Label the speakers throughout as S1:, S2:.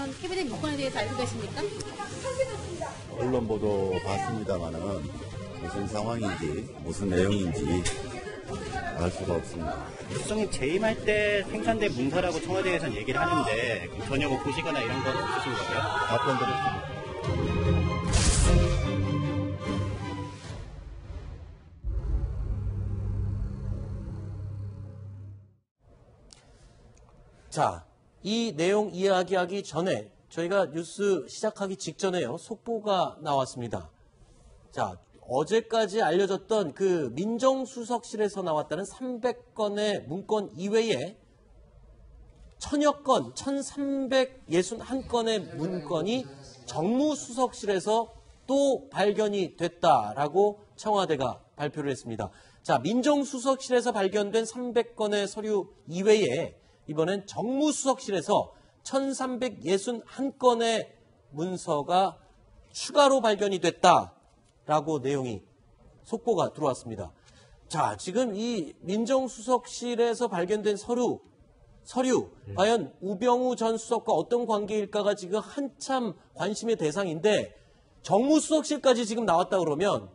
S1: 이번 캐비넷 문건에 대해서 알고 계십니까?
S2: 언론 보도 봤습니다만은 무슨 상황인지 무슨 내용인지 알 수가 없습니다.
S3: 수석님 재임할 때 생산된 문서라고 청와대에서는 얘기를 하는데 전혀 뭐 보시거나 이런 건 없으신 거예요?
S2: 답변 드렸습니다.
S4: 자, 이 내용 이야기하기 전에 저희가 뉴스 시작하기 직전에요. 속보가 나왔습니다. 자, 어제까지 알려졌던 그 민정수석실에서 나왔다는 300건의 문건 이외에 천여 건, 1361건의 문건이 정무수석실에서 또 발견이 됐다라고 청와대가 발표를 했습니다. 자, 민정수석실에서 발견된 300건의 서류 이외에 이번엔 정무수석실에서 1361건의 문서가 추가로 발견이 됐다라고 내용이 속보가 들어왔습니다. 자, 지금 이 민정수석실에서 발견된 서류 과연 우병우 전 수석과 어떤 관계일까가 지금 한참 관심의 대상인데 정무수석실까지 지금 나왔다 그러면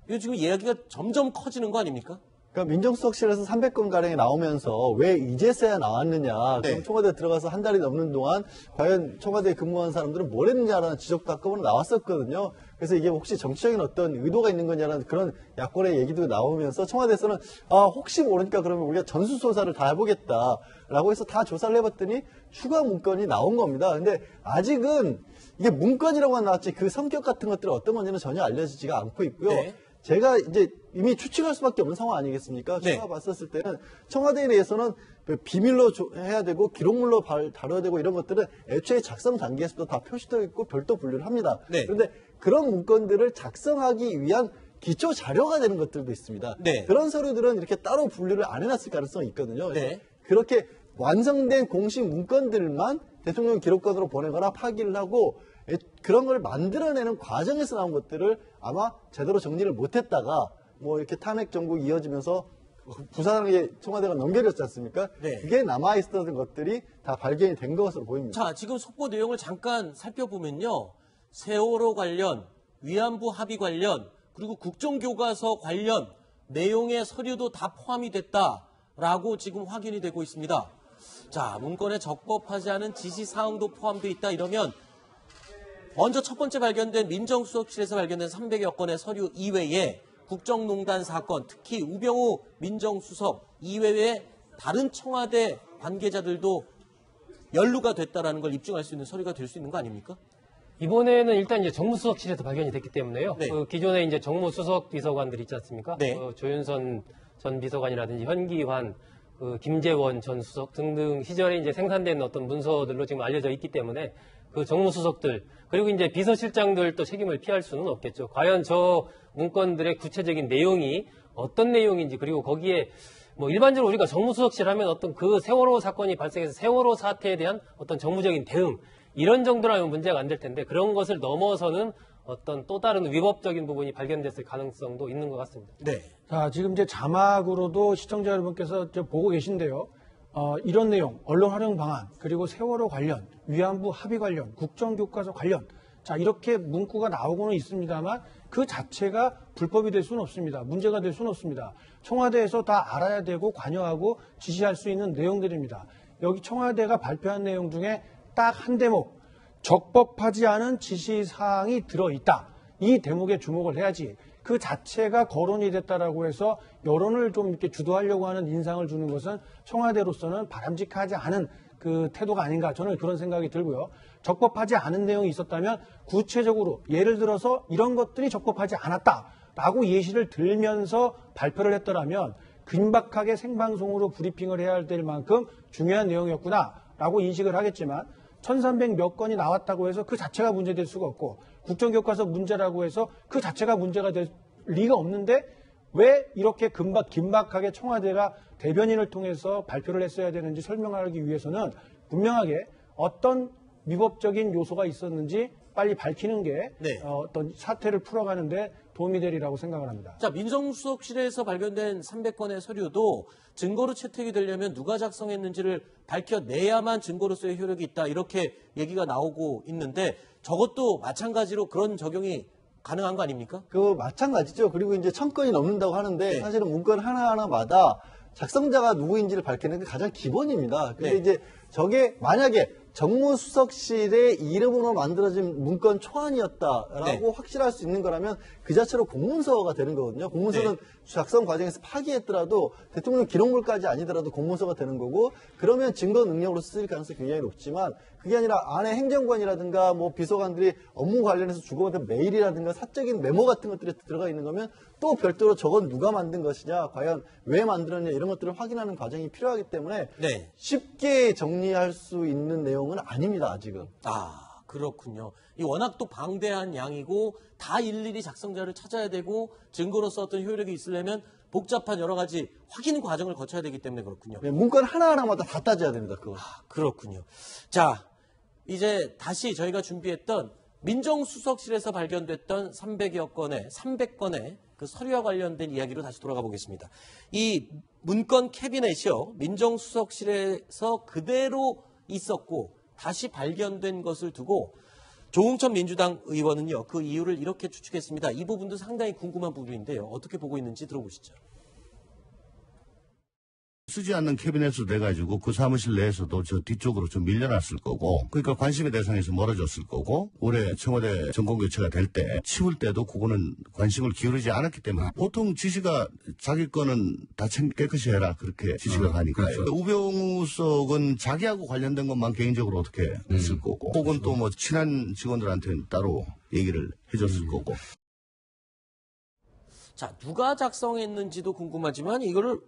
S4: 이거 지금 이야기가 점점 커지는 거 아닙니까?
S5: 그러니까 민정수석실에서 300건가량이 나오면서 왜 이제서야 나왔느냐.
S4: 네.
S5: 그럼 청와대 들어가서 한 달이 넘는 동안 과연 청와대에 근무한 사람들은 뭘 했느냐라는 지적도 한꺼번에 나왔었거든요. 그래서 이게 혹시 정치적인 어떤 의도가 있는 거냐라는 그런 야권의 얘기도 나오면서 청와대에서는 혹시 모르니까 그러면 우리가 전수조사를 다 해보겠다라고 해서 다 조사를 해봤더니 추가 문건이 나온 겁니다. 근데 아직은 이게 문건이라고만 나왔지 그 성격 같은 것들이 어떤 건지는 전혀 알려지지가 않고 있고요.
S4: 네.
S5: 제가 이제 이미 추측할 수밖에 없는 상황 아니겠습니까?
S4: 네.
S5: 제가 봤었을 때는 청와대에 대해서는 비밀로 해야 되고 기록물로 다뤄야 되고 이런 것들은 애초에 작성 단계에서도 다 표시되어 있고 별도 분류를 합니다.
S4: 네.
S5: 그런데 그런 문건들을 작성하기 위한 기초 자료가 되는 것들도 있습니다.
S4: 네.
S5: 그런 서류들은 이렇게 따로 분류를 안 해놨을 가능성이 있거든요. 그래서
S4: 네.
S5: 그렇게 완성된 공식 문건들만 대통령 기록관으로 보내거나 파기를 하고 그런 걸 만들어내는 과정에서 나온 것들을 아마 제대로 정리를 못했다가 뭐 이렇게 탄핵 정국 이어지면서 부산에 청와대가 넘겨졌지 않습니까?
S4: 네.
S5: 그게 남아있었던 것들이 다 발견이 된 것으로 보입니다.
S4: 자, 지금 속보 내용을 잠깐 살펴보면요. 세월호 관련, 위안부 합의 관련, 그리고 국정교과서 관련 내용의 서류도 다 포함이 됐다라고 지금 확인이 되고 있습니다. 자, 문건에 적법하지 않은 지시사항도 포함되어 있다 이러면 먼저 첫 번째 발견된 민정수석실에서 발견된 300여 건의 서류 이외에 국정농단 사건, 특히 우병우 민정수석 이외에 다른 청와대 관계자들도 연루가 됐다라는 걸 입증할 수 있는 서류가 될 수 있는 거 아닙니까?
S6: 이번에는 일단 이제 정무수석실에서 발견이 됐기 때문에요.
S4: 네.
S6: 그 기존에 이제 정무수석 비서관들 있지 않습니까?
S4: 네.
S6: 조윤선 전 비서관이라든지 현기환, 김재원 전 수석 등등 시절에 이제 생산된 어떤 문서들로 지금 알려져 있기 때문에 그 정무수석들 그리고 이제 비서실장들도 책임을 피할 수는 없겠죠. 과연 저 문건들의 구체적인 내용이 어떤 내용인지 그리고 거기에 뭐 일반적으로 우리가 정무수석실 하면 어떤 그 세월호 사건이 발생해서 세월호 사태에 대한 어떤 정무적인 대응 이런 정도라면 문제가 안 될 텐데 그런 것을 넘어서는 어떤 또 다른 위법적인 부분이 발견됐을 가능성도 있는 것 같습니다.
S4: 네.
S7: 자, 지금 이제 자막으로도 시청자 여러분께서 보고 계신데요. 이런 내용, 언론 활용 방안, 그리고 세월호 관련, 위안부 합의 관련, 국정교과서 관련, 자, 이렇게 문구가 나오고는 있습니다만 그 자체가 불법이 될 수는 없습니다. 문제가 될 수는 없습니다. 청와대에서 다 알아야 되고 관여하고 지시할 수 있는 내용들입니다. 여기 청와대가 발표한 내용 중에 딱 한 대목, 적법하지 않은 지시사항이 들어있다. 이 대목에 주목을 해야지. 그 자체가 거론이 됐다라고 해서 여론을 좀 이렇게 주도하려고 하는 인상을 주는 것은 청와대로서는 바람직하지 않은 그 태도가 아닌가 저는 그런 생각이 들고요. 적법하지 않은 내용이 있었다면 구체적으로 예를 들어서 이런 것들이 적법하지 않았다라고 예시를 들면서 발표를 했더라면 긴박하게 생방송으로 브리핑을 해야 될 만큼 중요한 내용이었구나라고 인식을 하겠지만 1300 몇 건이 나왔다고 해서 그 자체가 문제될 수가 없고 국정교과서 문제라고 해서 그 자체가 문제가 될 리가 없는데 왜 이렇게 긴박하게 청와대가 대변인을 통해서 발표를 했어야 되는지 설명하기 위해서는 분명하게 어떤 위법적인 요소가 있었는지 빨리 밝히는 게
S4: 네.
S7: 어떤 사태를 풀어가는데 도움이 되리라고 생각을 합니다.
S4: 자, 민정수석실에서 발견된 300건의 서류도 증거로 채택이 되려면 누가 작성했는지를 밝혀내야만 증거로서의 효력이 있다. 이렇게 얘기가 나오고 있는데 저것도 마찬가지로 그런 적용이 가능한 거 아닙니까?
S5: 그 마찬가지죠. 그리고 이제 1000건이 넘는다고 하는데
S4: 네.
S5: 사실은 문건 하나하나마다 작성자가 누구인지를 밝히는 게 가장 기본입니다. 근데
S4: 네.
S5: 이제 저게 만약에 정무수석실의 이름으로 만들어진 문건 초안이었다라고
S4: 네.
S5: 확실할 수 있는 거라면 그 자체로 공문서가 되는 거거든요. 공문서는
S4: 네.
S5: 작성 과정에서 파기했더라도 대통령 기록물까지 아니더라도 공문서가 되는 거고 그러면 증거 능력으로 쓰일 가능성이 굉장히 높지만 그게 아니라 안에 행정관이라든가 뭐 비서관들이 업무 관련해서 주고받은 메일이라든가 사적인 메모 같은 것들이 들어가 있는 거면 또 별도로 저건 누가 만든 것이냐, 과연 왜 만들었냐 이런 것들을 확인하는 과정이 필요하기 때문에
S4: 네.
S5: 쉽게 정리할 수 있는 내용은 아닙니다, 아직은.
S4: 아, 그렇군요. 이 워낙 또 방대한 양이고 다 일일이 작성자를 찾아야 되고 증거로서 어떤 효력이 있으려면 복잡한 여러 가지 확인 과정을 거쳐야 되기 때문에 그렇군요.
S5: 네, 문건 하나하나마다 다 따져야 됩니다, 그거.
S4: 그렇군요. 자, 이제 다시 저희가 준비했던 민정수석실에서 발견됐던 300건의 그 서류와 관련된 이야기로 다시 돌아가 보겠습니다. 이 문건 캐비넷이요, 민정수석실에서 그대로 있었고 다시 발견된 것을 두고 조응천 민주당 의원은요, 그 이유를 이렇게 추측했습니다. 이 부분도 상당히 궁금한 부분인데요. 어떻게 보고 있는지 들어보시죠.
S2: 쓰지 않는 캐비넷으로 돼가지고 그 사무실 내에서도 저 뒤쪽으로 좀 밀려났을 거고, 그러니까 관심의 대상에서 멀어졌을 거고, 올해 청와대 정권교체가 될 때 치울 때도 그거는 관심을 기울이지 않았기 때문에 보통 지시가 자기 거는 다 깨끗이 해라 그렇게 지시가 가니까요.
S8: 그렇죠.
S2: 우병우 수석은 자기하고 관련된 것만 개인적으로 어떻게 했을 거고, 혹은 또 뭐 친한 직원들한테는 따로 얘기를 해줬을 거고.
S4: 자, 누가 작성했는지도 궁금하지만 이거를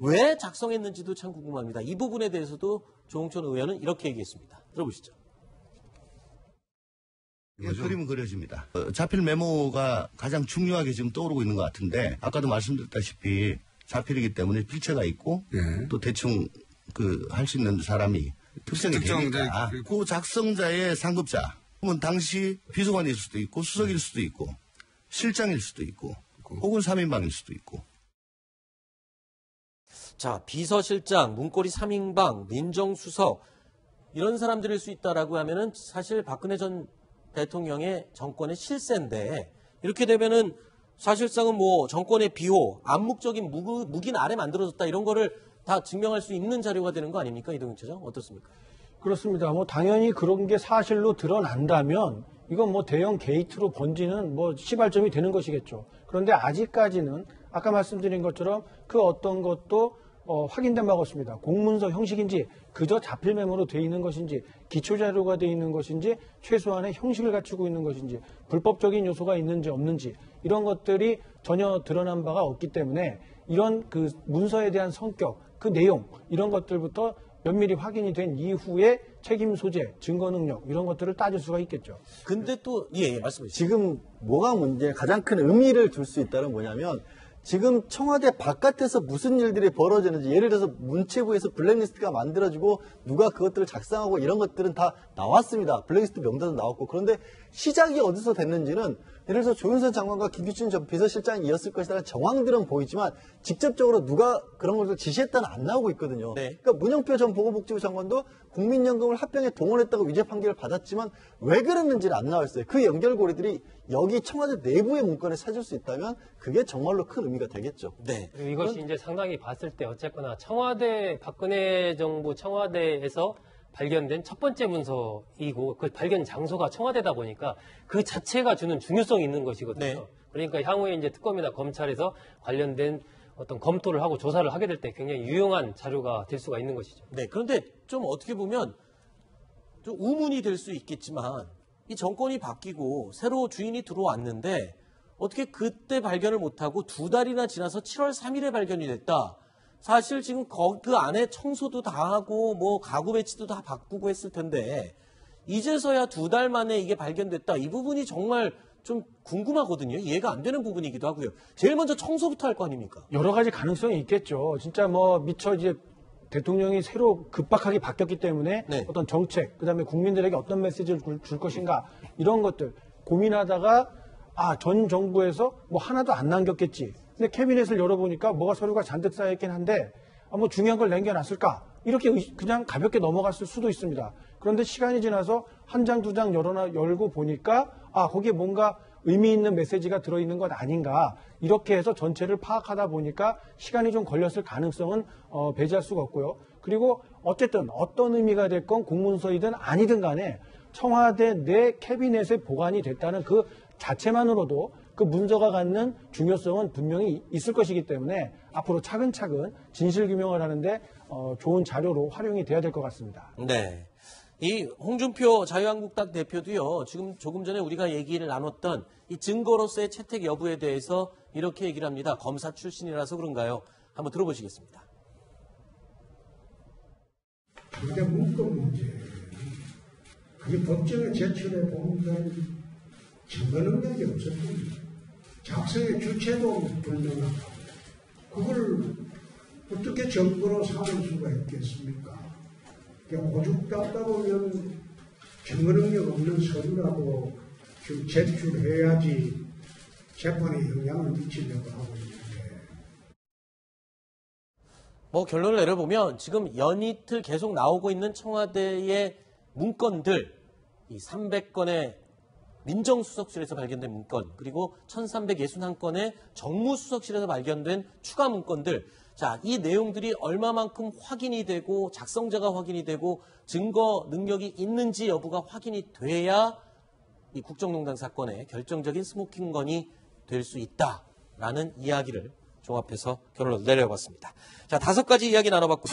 S4: 왜 작성했는지도 참 궁금합니다. 이 부분에 대해서도 조응천 의원은 이렇게 얘기했습니다. 들어보시죠.
S2: 그림은 그려집니다. 자필 메모가 가장 중요하게 지금 떠오르고 있는 것 같은데, 아까도 말씀드렸다시피 자필이기 때문에 필체가 있고,
S8: 예.
S2: 또 대충 할 수 있는 사람이 특정이 되니까, 그 작성자의 상급자, 그러면 당시 비서관일 수도 있고, 수석일 수도 있고, 실장일 수도 있고, 혹은 3인방일 수도 있고.
S4: 자, 비서실장, 문고리 3인방, 민정수석 이런 사람들일 수 있다라고 하면은 사실 박근혜 전 대통령의 정권의 실세인데, 이렇게 되면은 사실상은 뭐 정권의 비호, 암묵적인 묵인 아래 만들어졌다 이런 거를 다 증명할 수 있는 자료가 되는 거 아닙니까? 이동윤 차장 어떻습니까?
S7: 그렇습니다. 뭐 당연히 그런 게 사실로 드러난다면 이건 뭐 대형 게이트로 번지는 뭐 시발점이 되는 것이겠죠. 그런데 아직까지는 아까 말씀드린 것처럼 그 어떤 것도 확인된 바가 없습니다. 공문서 형식인지 그저 자필 메모로 돼 있는 것인지 기초자료가 돼 있는 것인지 최소한의 형식을 갖추고 있는 것인지 불법적인 요소가 있는지 없는지 이런 것들이 전혀 드러난 바가 없기 때문에 이런 그 문서에 대한 성격, 그 내용 이런 것들부터 면밀히 확인이 된 이후에 책임 소재, 증거 능력 이런 것들을 따질 수가 있겠죠.
S4: 근데 또 말씀해 주시죠.
S5: 지금 뭐가 가장 큰 의미를 둘 수 있다는 뭐냐면 지금 청와대 바깥에서 무슨 일들이 벌어지는지, 예를 들어서 문체부에서 블랙리스트가 만들어지고 누가 그것들을 작성하고 이런 것들은 다 나왔습니다. 블랙리스트 명단도 나왔고. 그런데 시작이 어디서 됐는지는 예를 들어서 조윤선 장관과 김기춘 전 비서실장이었을 것이라는 정황들은 보이지만 직접적으로 누가 그런 것을 지시했다는 안 나오고 있거든요.
S4: 네.
S5: 그러니까 문영표 전 보건복지부 장관도 국민연금을 합병에 동원했다고 위죄 판결을 받았지만 왜 그랬는지는 안 나와 있어요. 그 연결고리들이 여기 청와대 내부의 문건에 찾을 수 있다면 그게 정말로 큰 의미가 되겠죠.
S4: 네.
S6: 그리고 이것이 이제 상당히 봤을 때 어쨌거나 박근혜 정부 청와대에서 발견된 첫 번째 문서이고 그 발견 장소가 청와대다 보니까 그 자체가 주는 중요성이 있는 것이거든요.
S4: 네.
S6: 그러니까 향후에 이제 특검이나 검찰에서 관련된 어떤 검토를 하고 조사를 하게 될 때 굉장히 유용한 자료가 될 수가 있는 것이죠.
S4: 네. 그런데 좀 어떻게 보면 좀 우문이 될 수 있겠지만 이 정권이 바뀌고 새로 주인이 들어왔는데 어떻게 그때 발견을 못하고 2달이나 지나서 7월 3일에 발견이 됐다. 사실 지금 그 안에 청소도 다 하고 뭐 가구 배치도 다 바꾸고 했을 텐데 이제서야 2달 만에 이게 발견됐다. 이 부분이 정말 좀 궁금하거든요. 이해가 안 되는 부분이기도 하고요. 제일 먼저 청소부터 할 거 아닙니까?
S7: 여러 가지 가능성이 있겠죠. 진짜 뭐 미처 이제 대통령이 새로 급박하게 바뀌었기 때문에
S4: 네.
S7: 어떤 정책, 그다음에 국민들에게 어떤 메시지를 줄 것인가 이런 것들 고민하다가 전 정부에서 뭐 하나도 안 남겼겠지. 근데 캐비넷을 열어보니까 뭐가 서류가 잔뜩 쌓여있긴 한데 뭐 중요한 걸 남겨놨을까? 이렇게 그냥 가볍게 넘어갔을 수도 있습니다. 그런데 시간이 지나서 한 장, 두 장 열고 보니까 거기에 뭔가 의미 있는 메시지가 들어있는 것 아닌가. 이렇게 해서 전체를 파악하다 보니까 시간이 좀 걸렸을 가능성은 배제할 수가 없고요. 그리고 어쨌든 어떤 의미가 됐건 공문서이든 아니든 간에 청와대 내 캐비넷에 보관이 됐다는 그 자체만으로도 그 문서가 갖는 중요성은 분명히 있을 것이기 때문에 앞으로 차근차근 진실규명을 하는데 좋은 자료로 활용이 돼야 될 것 같습니다.
S4: 네. 이 홍준표 자유한국당 대표도요, 지금 조금 전에 우리가 얘기를 나눴던 이 증거로서의 채택 여부에 대해서 이렇게 얘기를 합니다. 검사 출신이라서 그런가요? 한번 들어보시겠습니다.
S8: 그게 문건 문제예요. 그게 법정에 제출해 보면 증거 능력이 없었습니다. 작성의 주체도 불명하고 그걸 어떻게 증거로 삼을 수가 있겠습니까? 오죽 닦다 보면 증거 능력 없는 서류라도 좀 제출해야지 재판에 영향을 미치려고 하고 있는데.
S4: 뭐 결론을 내려보면 지금 연이틀 계속 나오고 있는 청와대의 문건들, 이 300건의 민정수석실에서 발견된 문건, 그리고 1361건의 정무수석실에서 발견된 추가 문건들, 자, 이 내용들이 얼마만큼 확인이 되고 작성자가 확인이 되고 증거 능력이 있는지 여부가 확인이 돼야 이 국정농단 사건의 결정적인 스모킹건이 될 수 있다라는 이야기를 종합해서 결론을 내려봤습니다. 자, 5가지 이야기 나눠봤고